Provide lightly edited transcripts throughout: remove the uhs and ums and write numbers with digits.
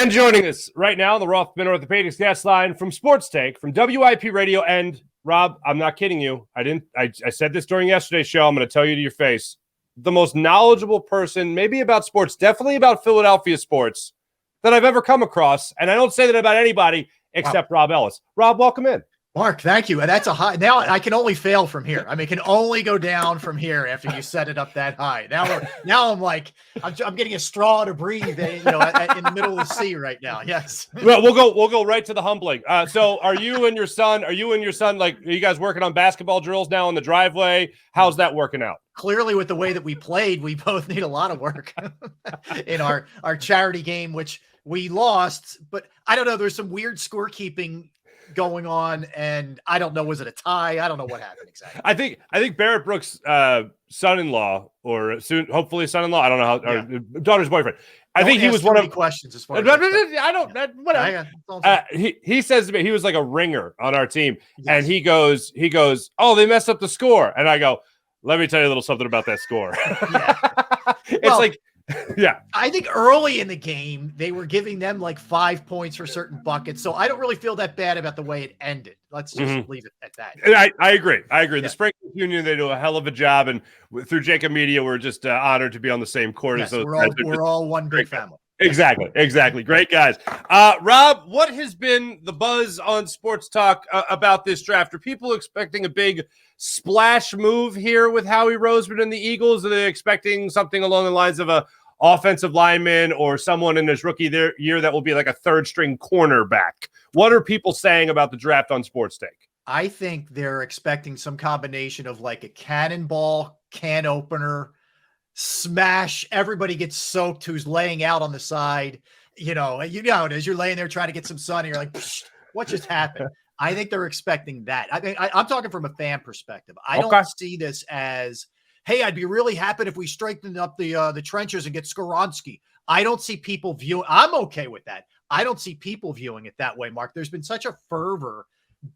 And joining us right now, the Rothman Orthopedics guest line from Sports Take, from WIP Radio. And Rob, I'm not kidding you. I said this during yesterday's show. I'm going to tell you to your face. The most knowledgeable person, maybe about sports, definitely about Philadelphia sports, that I've ever come across. And I don't say that about anybody except Rob Ellis. Rob, welcome in. Mark, thank you. And that's a high. Now I can only fail from here. I mean, can only go down from here after you set it up that high. Now I'm like, I'm getting a straw to breathe, in the middle of the sea right now. Yes. Well, we'll go right to the humbling. So are you and your son, like, are you guys working on basketball drills now in the driveway? How's that working out? Clearly, with the way that we played, we both need a lot of work in our charity game, which we lost. But I don't know. There's some weird scorekeeping going on, and I don't know, was it a tie? I don't know what happened exactly. I think Barrett Brooks' son-in-law, or soon hopefully son-in-law, I don't know how, daughter's boyfriend. I think he was one of questions as far as I don't whatever. He says to me, he was like a ringer on our team, and he goes, oh, they messed up the score, and I go, let me tell you a little something about that score. It's yeah. I think early in the game, they were giving them like 5 points for certain buckets. So I don't really feel that bad about the way it ended. Let's just leave it at that. And I agree. Yeah. The Spring Union, they do a hell of a job. And through Jacob Media, we're just honored to be on the same court as those guys. We're all one big family. Exactly. Great guys. Rob, what has been the buzz on Sports Talk about this draft? Are people expecting a big splash move here with Howie Roseman and the Eagles? Are they expecting something along the lines of a offensive lineman or someone in his rookie year that will be like a third-string cornerback? What are people saying about the draft on Sports Take? I think they're expecting some combination of like a cannonball, can opener, smash, everybody gets soaked who's laying out on the side. As you're laying there trying to get some sun, and you're like, what just happened? I think they're expecting that. I'm talking from a fan perspective. I don't see this as, hey, I'd be really happy if we strengthened up the trenches and get Skoronski. I don't see people I'm okay with that. I don't see people viewing it that way, Mark. There's been such a fervor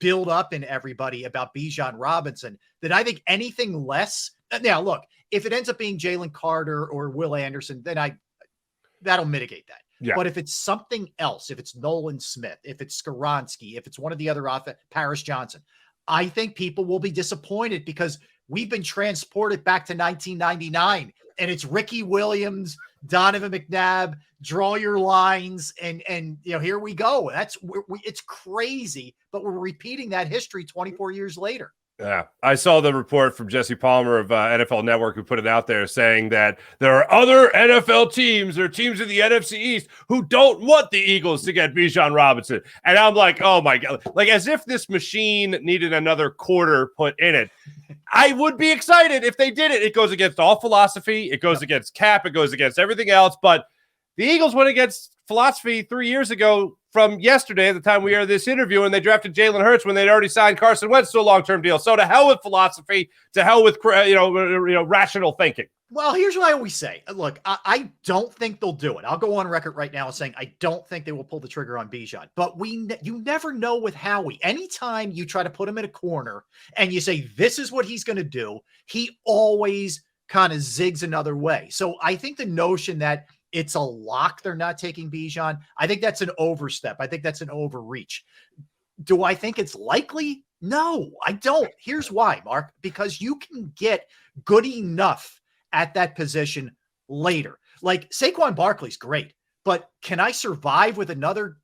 build up in everybody about Bijan Robinson that I think anything less. Now, look, if it ends up being Jalen Carter or Will Anderson, then that'll mitigate that. Yeah. But if it's something else, if it's Nolan Smith, if it's Skoronski, if it's one of the other Paris Johnson, I think people will be disappointed because we've been transported back to 1999, and it's Ricky Williams, Donovan McNabb, draw your lines, and here we go. It's crazy, but we're repeating that history 24 years later. Yeah, I saw the report from Jesse Palmer of NFL Network, who put it out there saying that there are other NFL teams or teams in the NFC East who don't want the Eagles to get Bijan Robinson. And I'm like, oh my God, like as if this machine needed another quarter put in it. I would be excited if they did it. It goes against all philosophy. It goes against cap. It goes against everything else. But the Eagles went against philosophy 3 years ago from yesterday at the time we aired this interview, and they drafted Jalen Hurts when they'd already signed Carson Wentz to a long-term deal. So to hell with philosophy, to hell with rational thinking. Well, here's what I always say. Look, I don't think they'll do it. I'll go on record right now saying I don't think they will pull the trigger on Bijan. But you never know with Howie. Anytime you try to put him in a corner and you say this is what he's going to do, he always kind of zigs another way. So I think the notion that it's a lock they're not taking Bijan, I think that's an overstep. I think that's an overreach. Do I think it's likely? No, I don't. Here's why, Mark. Because you can get good enough at that position later. Like Saquon Barkley's great, but can I survive with another,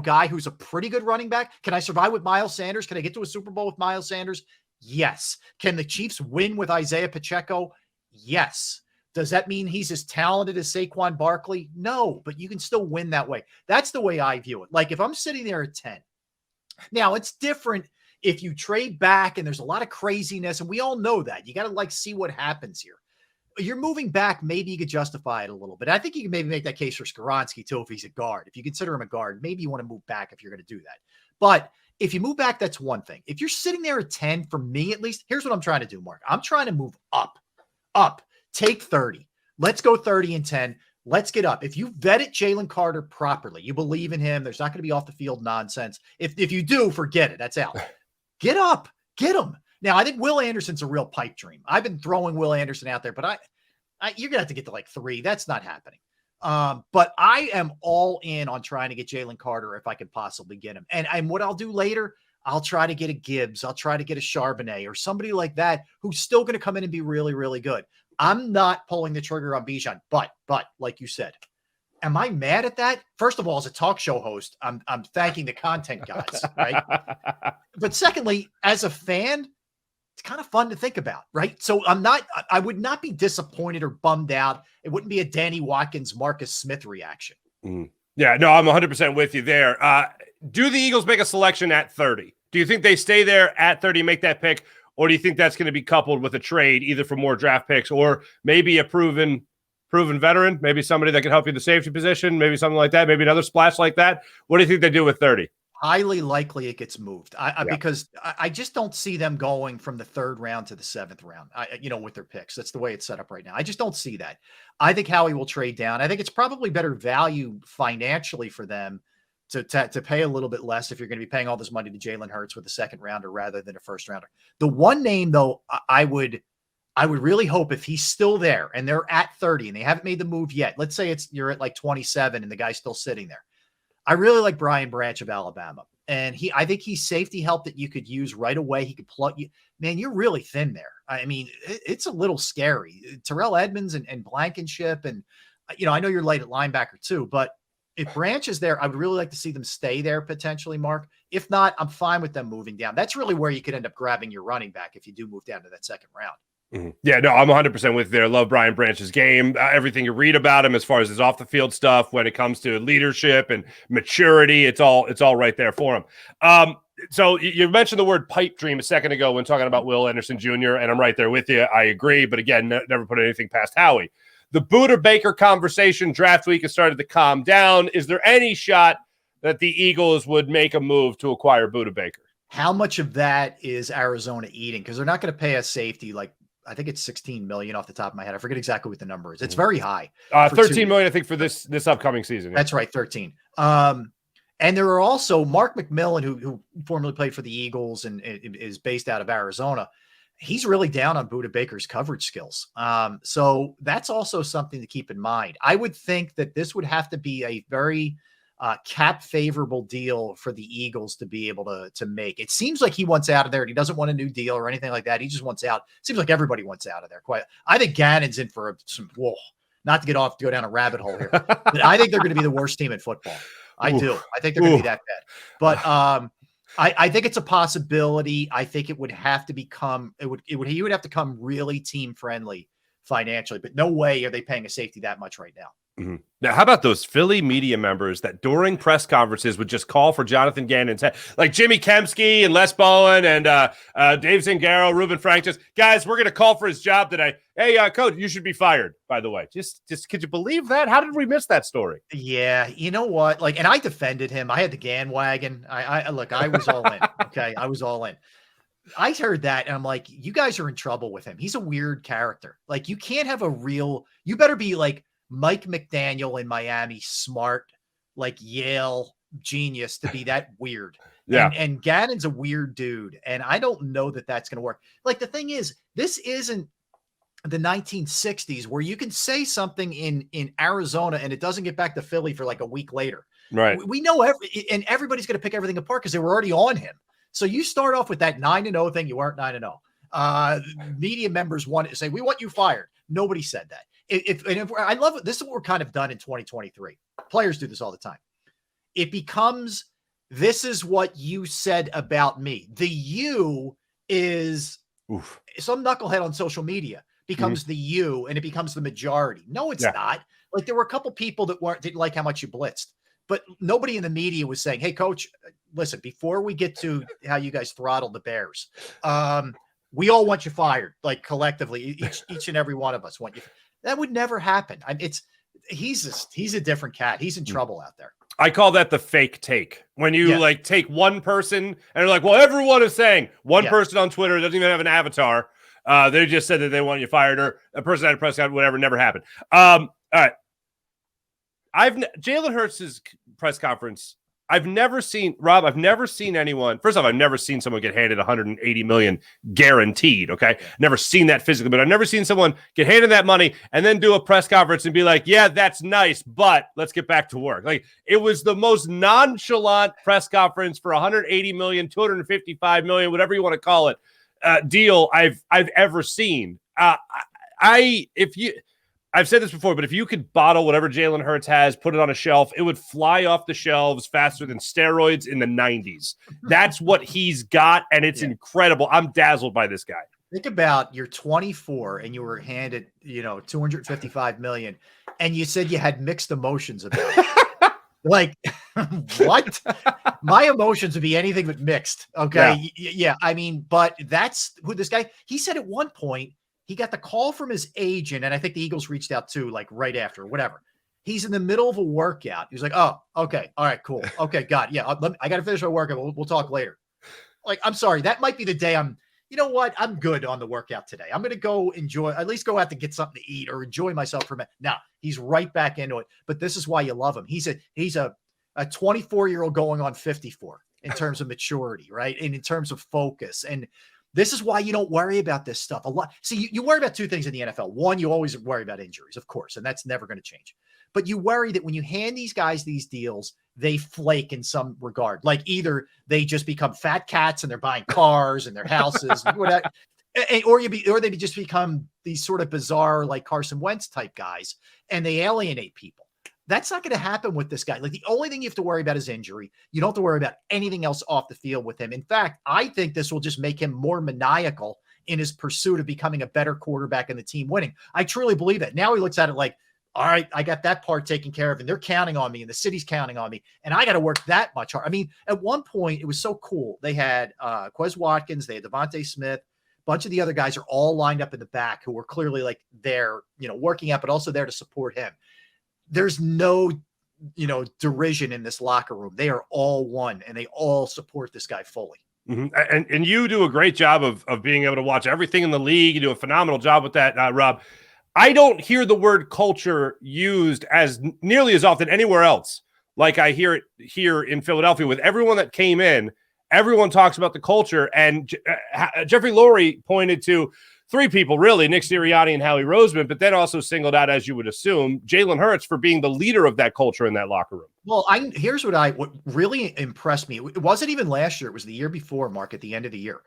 guy who's a pretty good running back? Can I survive with Miles Sanders? Can I get to a Super Bowl with Miles Sanders? Yes. Can the Chiefs win with Isaiah Pacheco? Yes. Does that mean he's as talented as Saquon Barkley? No, but you can still win that way. That's the way I view it. Like if I'm sitting there at 10, now it's different if you trade back and there's a lot of craziness, and we all know that. You got to see what happens here. You're moving back, maybe you could justify it a little bit. I think you can maybe make that case for Skoronski too if he's a guard. If you consider him a guard, maybe you want to move back if you're going to do that. But if you move back, that's one thing. If you're sitting there at 10, for me at least, here's what I'm trying to do, Mark. I'm trying to move up. Take 30. Let's go 30 and 10. Let's get up. If you vetted Jalen Carter properly, you believe in him, there's not going to be off the field nonsense. If you do, forget it. That's out. Get up. Get him. Now, I think Will Anderson's a real pipe dream. I've been throwing Will Anderson out there, but you're going to have to get to like 3. That's not happening. But I am all in on trying to get Jalen Carter if I can possibly get him. And what I'll do later, I'll try to get a Gibbs. I'll try to get a Charbonnet or somebody like that who's still going to come in and be really, really good. I'm not pulling the trigger on Bijan, but like you said, am I mad at that? First of all, as a talk show host, I'm thanking the content gods, right? But secondly, as a fan, it's kind of fun to think about, right? So I would not be disappointed or bummed out. It wouldn't be a Danny Watkins, Marcus Smith reaction. Yeah, no, I'm 100% with you there. Do the Eagles make a selection at 30? Do you think they stay there at 30, make that pick, or do you think that's going to be coupled with a trade, either for more draft picks or maybe a proven veteran, maybe somebody that can help you in the safety position, maybe something like that, maybe another splash like that? What do you think they do with 30? Highly likely it gets moved. Because I just don't see them going from the 3rd round to the 7th round, with their picks. That's the way it's set up right now. I just don't see that. I think Howie will trade down. I think it's probably better value financially for them to pay a little bit less if you're going to be paying all this money to Jalen Hurts with a 2nd rounder rather than a 1st rounder. The one name, though, I would really hope if he's still there and they're at 30 and they haven't made the move yet. Let's say you're at like 27 and the guy's still sitting there. I really like Brian Branch of Alabama, and I think he's safety help that you could use right away. He could plug you. Man, you're really thin there. I mean, it's a little scary. Terrell Edmonds and Blankenship, and I know you're late at linebacker too, but if Branch is there, I would really like to see them stay there potentially, Mark. If not, I'm fine with them moving down. That's really where you could end up grabbing your running back if you do move down to that 2nd round. Yeah, no, I'm 100% with you there. Love Brian Branch's game. Everything you read about him as far as his off the field stuff, when it comes to leadership and maturity, it's all right there for him. So you mentioned the word pipe dream a second ago when talking about Will Anderson Jr., and I'm right there with you. I agree, but again, never put anything past Howie. The Buda Baker conversation, draft week has started to calm down. Is there any shot that the Eagles would make a move to acquire Buda Baker? How much of that is Arizona eating? Because they're not going to pay a safety like, I think it's $16 million off the top of my head. I forget exactly what the number is. It's very high. $13 million, I think, for this upcoming season. That's right, 13. And there are also Mark McMillan, who formerly played for the Eagles and is based out of Arizona. He's really down on Buda Baker's coverage skills. So that's also something to keep in mind. I would think that this would have to be a very cap favorable deal for the Eagles to be able to make. It seems like he wants out of there and he doesn't want a new deal or anything like that. He just wants out. Seems like everybody wants out of there. I think Gannon's in for not to go down a rabbit hole here, but I think they're going to be the worst team in football. I do. I think they're going to be that bad. But I think it's a possibility. I think it would have to become he would have to come really team friendly financially, but no way are they paying a safety that much right now. Mm-hmm. Now, how about those Philly media members that during press conferences would just call for Jonathan Gannon, like Jimmy Kempski and Les Bowen and Dave Zingaro, Reuben Frank, guys, we're going to call for his job today. Hey, coach, you should be fired, by the way. Just could you believe that? How did we miss that story? Yeah, you know what? And I defended him. I had the Gann wagon. I was all in. Okay, I was all in. I heard that and I'm like, you guys are in trouble with him. He's a weird character. Like, you can't have you better be like Mike McDaniel in Miami, smart, like Yale genius to be that weird. Yeah. And Gannon's a weird dude. And I don't know that that's going to work. Like, the thing is, this isn't the 1960s where you can say something in Arizona and it doesn't get back to Philly for like a week later. Right. We know and everybody's going to pick everything apart because they were already on him. So you start off with that 9-0 thing. You weren't 9-0. Media members want to say, we want you fired. Nobody said that. I love it. This is what we're kind of done in 2023. Players do this all the time. It becomes, this is what you said about me. The you is some knucklehead on social media becomes the you, and it becomes the majority. No, it's not. Like, there were a couple people that didn't like how much you blitzed, but nobody in the media was saying, hey, coach, listen, before we get to how you guys throttled the Bears, we all want you fired, like collectively, each and every one of us want you. That would never happen. He's a different cat. He's in trouble out there. I call that the fake take. When you like take one person and they're like, well, everyone is saying one person on Twitter doesn't even have an avatar. They just said that they want you fired, or a person at a press conference, whatever, never happened. All right. Jalen Hurts' press conference, I've never seen anyone. First off, I've never seen someone get handed 180 million guaranteed. Okay. Never seen that physically, but I've never seen someone get handed that money and then do a press conference and be like, yeah, that's nice, but let's get back to work. Like, it was the most nonchalant press conference for 180 million, 255 million, whatever you want to call it, deal I've ever seen. I've said this before, but if you could bottle whatever Jalen Hurts has, put it on a shelf, it would fly off the shelves faster than steroids in the 90s. That's what he's got, and it's incredible. I'm dazzled by this guy. Think about, you're 24 and you were handed, 255 million, and you said you had mixed emotions about it. Like, what? My emotions would be anything but mixed. Okay. Yeah. I mean, but that's who this guy, he said at one point, he got the call from his agent, and I think the Eagles reached out too, like right after, whatever. He's in the middle of a workout. He's like, oh, okay. All right, cool. Okay, got it. Yeah, I got to finish my workout. We'll talk later. Like, I'm sorry. That might be the day you know what? I'm good on the workout today. I'm going to go at least go out to get something to eat or enjoy myself for a minute. Now, he's right back into it, but this is why you love him. He's a 24-year-old going on 54 in terms of maturity, right? And in terms of focus. And this is why you don't worry about this stuff a lot. See, you worry about two things in the NFL. One, you always worry about injuries, of course, and that's never going to change. But you worry that when you hand these guys these deals, they flake in some regard. Like, either they just become fat cats and they're buying cars and their houses, whatever, or they just become these sort of bizarre, like Carson Wentz type guys, and they alienate people. That's not going to happen with this guy. Like, the only thing you have to worry about is injury. You don't have to worry about anything else off the field with him. In fact, I think this will just make him more maniacal in his pursuit of becoming a better quarterback and the team winning. I truly believe that. Now he looks at it like, all right, I got that part taken care of, and they're counting on me, and the city's counting on me, and I got to work that much hard. I mean, at one point, it was so cool. They had Quez Watkins, they had Devontae Smith, a bunch of the other guys are all lined up in the back who were clearly like there, working out, but also there to support him. There's no, derision in this locker room. They are all one, and they all support this guy fully. Mm-hmm. And you do a great job of being able to watch everything in the league. You do a phenomenal job with that, Rob. I don't hear the word culture used as nearly as often anywhere else. Like I hear it here in Philadelphia with everyone that came in. Everyone talks about the culture, and Jeffrey Lurie pointed to three people, really, Nick Sirianni and Howie Roseman, but then also singled out, as you would assume, Jalen Hurts for being the leader of that culture in that locker room. Well, here's what really impressed me. It wasn't even last year. It was the year before, Mark, at the end of the year,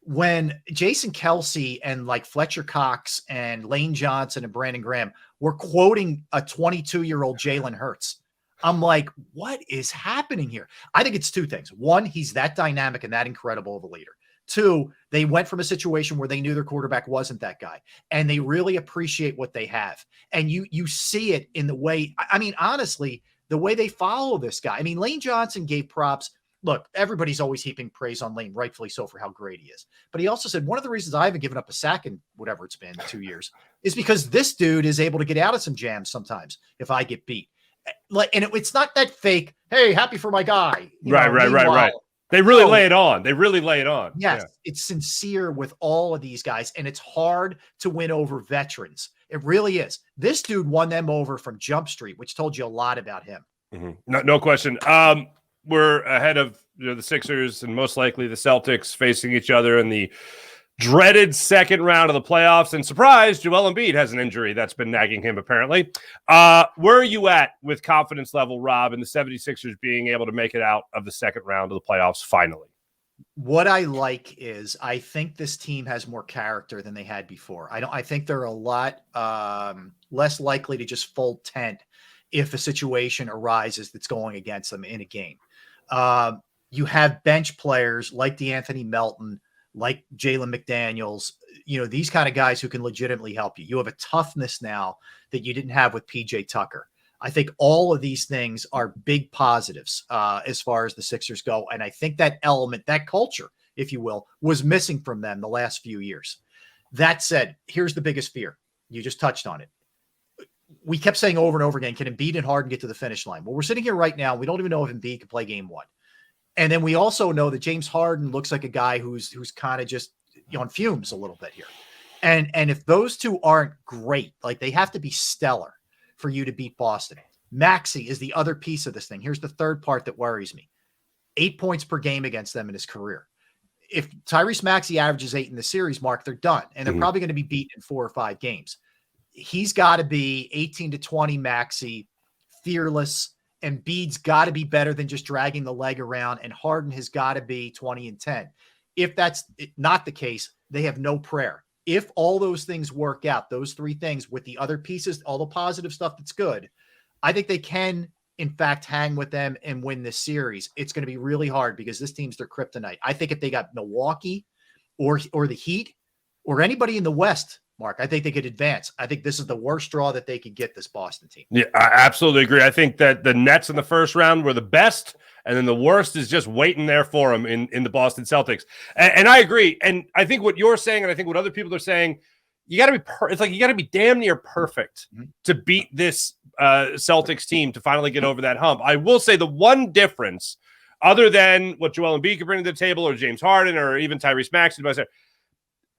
when Jason Kelsey and like Fletcher Cox and Lane Johnson and Brandon Graham were quoting a 22-year-old Jalen Hurts. I'm like, what is happening here? I think it's two things. One, he's that dynamic and that incredible of a leader. Two, they went from a situation where they knew their quarterback wasn't that guy, and they really appreciate what they have. And you see it in the way, I mean, honestly, the way they follow this guy. I mean, Lane Johnson gave props. Look, everybody's always heaping praise on Lane, rightfully so, for how great he is. But he also said, one of the reasons I haven't given up a sack in whatever it's been, 2 years, is because this dude is able to get out of some jams sometimes if I get beat. Like, and it's not that fake, hey, happy for my guy. Right. They really lay it on. Yes, yeah. It's sincere with all of these guys, and it's hard to win over veterans. It really is. This dude won them over from Jump Street, which told you a lot about him. Mm-hmm. No question. We're ahead of the Sixers and most likely the Celtics facing each other in the dreaded second round of the playoffs. And surprise, Joel Embiid has an injury that's been nagging him, apparently. Where are you at with confidence level, Rob, and the 76ers being able to make it out of the second round of the playoffs finally? What I like is I think this team has more character than they had before. I think they're a lot less likely to just fold tent if a situation arises that's going against them in a game. You have bench players like DeAnthony Melton, like Jalen McDaniels, these kind of guys who can legitimately help you. You have a toughness now that you didn't have with PJ Tucker. I think all of these things are big positives as far as the Sixers go. And I think that element, that culture, if you will, was missing from them the last few years. That said, here's the biggest fear. You just touched on it. We kept saying over and over again, can Embiid and Harden get to the finish line? Well, we're sitting here right now. We don't even know if Embiid can play game one. And then we also know that James Harden looks like a guy who's kind of just on fumes a little bit here. And if those two aren't great, like they have to be stellar for you to beat Boston. Maxey is the other piece of this thing. Here's the third part that worries me. 8 points per game against them in his career. If Tyrese Maxey averages 8 in the series, Mark, they're done. And they're probably going to be beaten in 4 or 5 games. He's got to be 18 to 20 Maxey, fearless. And Embiid's got to be better than just dragging the leg around. And Harden has got to be 20 and 10. If that's not the case, they have no prayer. If all those things work out, those 3 things with the other pieces, all the positive stuff that's good, I think they can, in fact, hang with them and win this series. It's going to be really hard because this team's their kryptonite. I think if they got Milwaukee or the Heat or anybody in the West, Mark, I think they could advance. I think this is the worst draw that they could get, this Boston team. Yeah, I absolutely agree. I think that the Nets in the first round were the best, and then the worst is just waiting there for them in the Boston Celtics. And I agree. And I think what you're saying, and I think what other people are saying, you got to be it's like you got to be damn near perfect to beat this Celtics team to finally get over that hump. I will say the one difference, other than what Joel Embiid could bring to the table, or James Harden, or even Tyrese Maxey,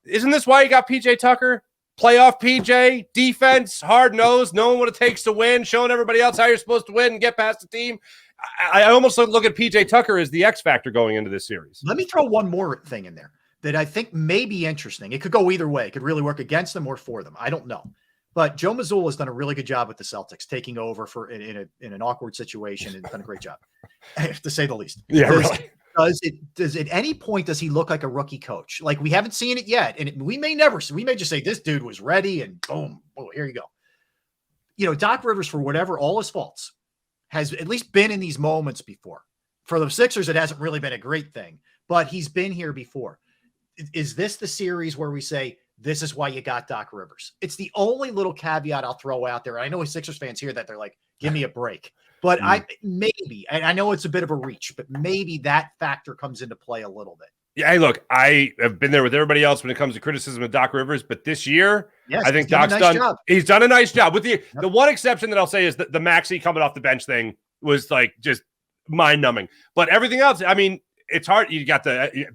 isn't this why you got PJ Tucker? Playoff PJ, defense, hard-nosed, knowing what it takes to win, showing everybody else how you're supposed to win and get past the team. I almost look at PJ Tucker as the X factor going into this series. Let me throw one more thing in there that I think may be interesting. It could go either way. It could really work against them or for them. I don't know. But Joe Mazzulla has done a really good job with the Celtics, taking over in an awkward situation, and done a great job, to say the least. Yeah, really. Does at any point does he look like a rookie coach? Like, we haven't seen it yet, and we may just say this dude was ready, and boom, oh, here you go. You know, Doc Rivers, for whatever, all his faults, has at least been in these moments before. For the Sixers, it hasn't really been a great thing, but he's been here before. Is this the series where we say, this is why you got Doc Rivers? It's the only little caveat I'll throw out there. I know Sixers fans hear that, they're like, give me a break. But maybe, and I know it's a bit of a reach, but maybe that factor comes into play a little bit. Yeah, hey, look, I have been there with everybody else when it comes to criticism of Doc Rivers, but this year, I think Doc's done. He's done a nice job. With the one exception that I'll say is that the Maxey coming off the bench thing was like just mind-numbing. But everything else, I mean, it's hard. You got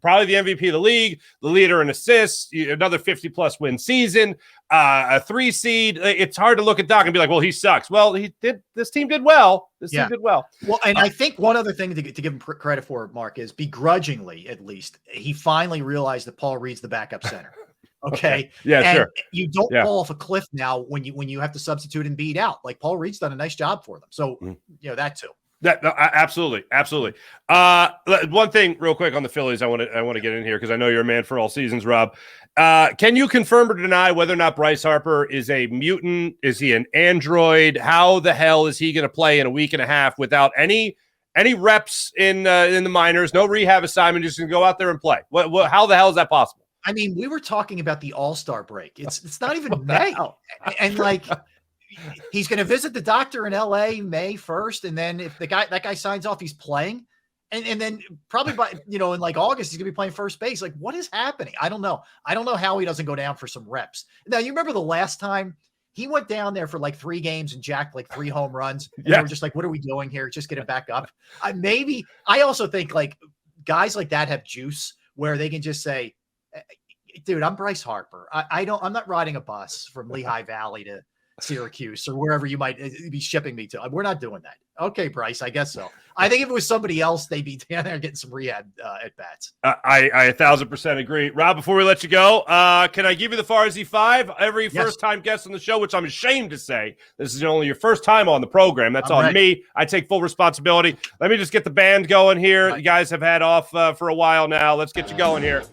probably the MVP of the league, the leader in assists, another 50-plus win season, a 3 seed. It's hard to look at Doc and be like, well, he sucks. Well, this team did well. Team did well. Well, and I think one other thing to give him credit for, Mark, is begrudgingly, at least, he finally realized that Paul Reed's the backup center. Okay. Yeah, and sure. You don't fall off a cliff now when you have to substitute and beat out. Like, Paul Reed's done a nice job for them. So, that too. Absolutely. One thing real quick on the Phillies I want to get in here because I know you're a man for all seasons, Rob. Can you confirm or deny whether or not Bryce Harper is a mutant? Is he an android? How the hell is he going to play in a week and a half without any reps in the minors, no rehab assignment, just going to go out there and play? How the hell is that possible? I mean, we were talking about the All-Star break. It's not even May. And like, he's going to visit the doctor in LA May 1st. And then if that guy signs off, he's playing. And then probably by, in like August, he's going to be playing first base. Like, what is happening? I don't know. I don't know how he doesn't go down for some reps. Now, you remember the last time he went down there for like 3 games and jacked like 3 home runs. And they were just like, what are we doing here? Just get it back up. I also think like guys like that have juice where they can just say, dude, I'm Bryce Harper. I'm not riding a bus from Lehigh Valley to Syracuse or wherever you might be shipping me to. We're not doing that. Okay, Bryce, I guess so. I think if it was somebody else, they'd be down there getting some rehab at bats. I 1,000% agree. Rob, before we let you go, can I give you the Farzy 5? Every first-time guest on the show, which I'm ashamed to say, this is only your first time on the program. That's on me. I take full responsibility. Let me just get the band going here. You guys have had off for a while now. Let's get you going here.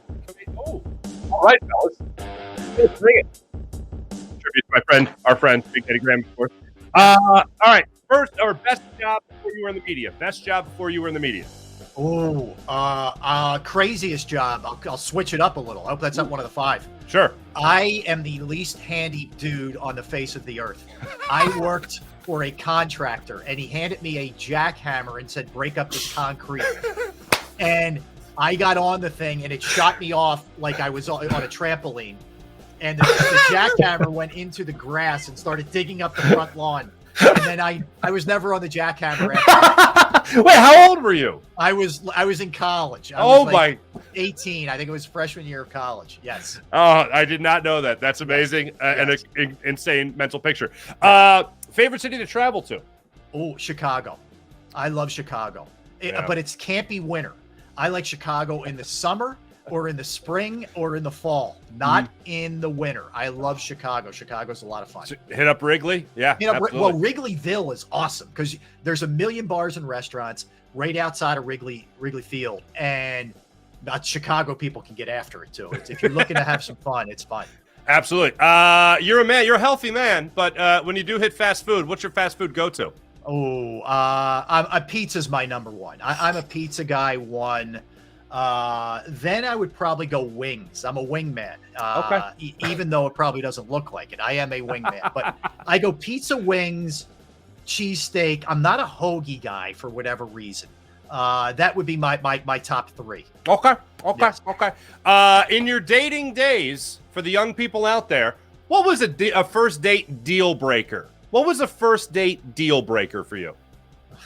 Oh, all right, fellas. Let's bring it. Tribute to our friend, Big Eddie Graham, of course. All right. First or best job before you were in the media? Best job before you were in the media? Craziest job. I'll switch it up a little. I hope that's not one of the 5. Sure. I am the least handy dude on the face of the earth. I worked for a contractor, and he handed me a jackhammer and said, break up this concrete. And I got on the thing, and it shot me off like I was on a trampoline. And the jackhammer went into the grass and started digging up the front lawn. And then I was never on the jackhammer after. Wait, how old were you? I was in college. I was like 18. I think it was freshman year of college. Yes. Oh, I did not know that. That's amazing. And an insane mental picture. Favorite city to travel to? Oh, Chicago. I love Chicago. but it can't be winter. I like Chicago in the summer or in the spring or in the fall, not in the winter. I love Chicago. Chicago's a lot of fun. So hit up Wrigley. Yeah. Well, Wrigleyville is awesome because there's a million bars and restaurants right outside of Wrigley Field. And Chicago people can get after it too. If you're looking to have some fun, it's fun. Absolutely. You're a man. You're a healthy man. But when you do hit fast food, what's your fast food go-to? Oh, pizza's my number one. I'm a pizza guy. Then I would probably go wings. I'm a wing man. Okay. Even though it probably doesn't look like it, I am a wing man. But I go pizza, wings, cheesesteak. I'm not a hoagie guy for whatever reason. That would be my top three. Okay. Yes. In your dating days, for the young people out there, what was a first date deal breaker? What was a first date deal breaker for you?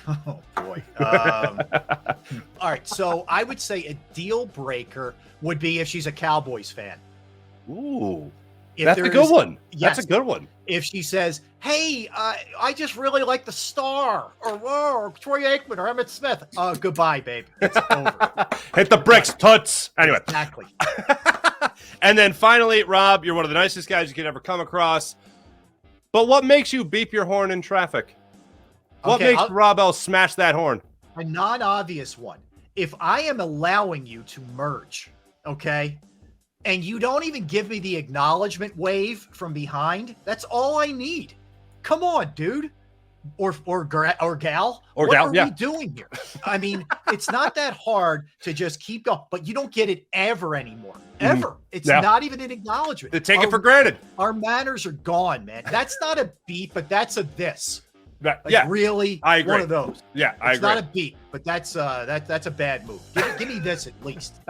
Oh, boy. All right. So I would say a deal breaker would be if she's a Cowboys fan. Ooh, that's a good one. Yes, that's a good one. If she says, hey, I just really like the Star or Troy Aikman or Emmitt Smith. Goodbye, babe. It's over. Hit the bricks, toots. Anyway. Exactly. And then finally, Rob, you're one of the nicest guys you could ever come across. But what makes you beep your horn in traffic? What makes Rob Ellis smash that horn? A non-obvious one. If I am allowing you to merge, okay, and you don't even give me the acknowledgement wave from behind, that's all I need. Come on, dude. Or gal. What are we doing here? I mean, it's not that hard to just keep going, but you don't get it ever anymore. Ever. It's not even an acknowledgement. They take it for granted. Our manners are gone, man. That's not a beep, but that's a this. Really? I agree. One of those. Yeah, I agree. It's not a beep, but that's a bad move. Give me this at least.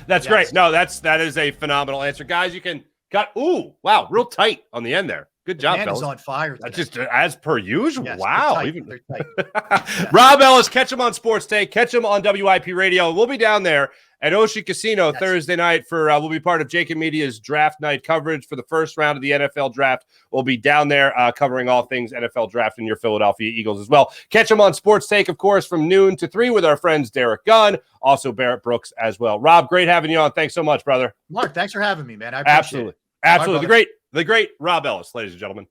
That's great. No, that is a phenomenal answer. Guys, you can wow, real tight on the end there. Good job, fellas. On fire. That's just as per usual. Yes, wow. they're tight. Rob Ellis, catch him on Sports Take. Catch him on WIP Radio. We'll be down there at Ocean Casino Thursday night for we'll be part of Jacob Media's draft night coverage for the first round of the NFL draft. We'll be down there covering all things NFL draft and your Philadelphia Eagles as well. Catch them on Sports Take, of course, from noon to 3 with our friends Derek Gunn, also Barrett Brooks as well. Rob, great having you on. Thanks so much, brother. Mark, thanks for having me, man. I appreciate it. Absolutely. The great Rob Ellis, ladies and gentlemen.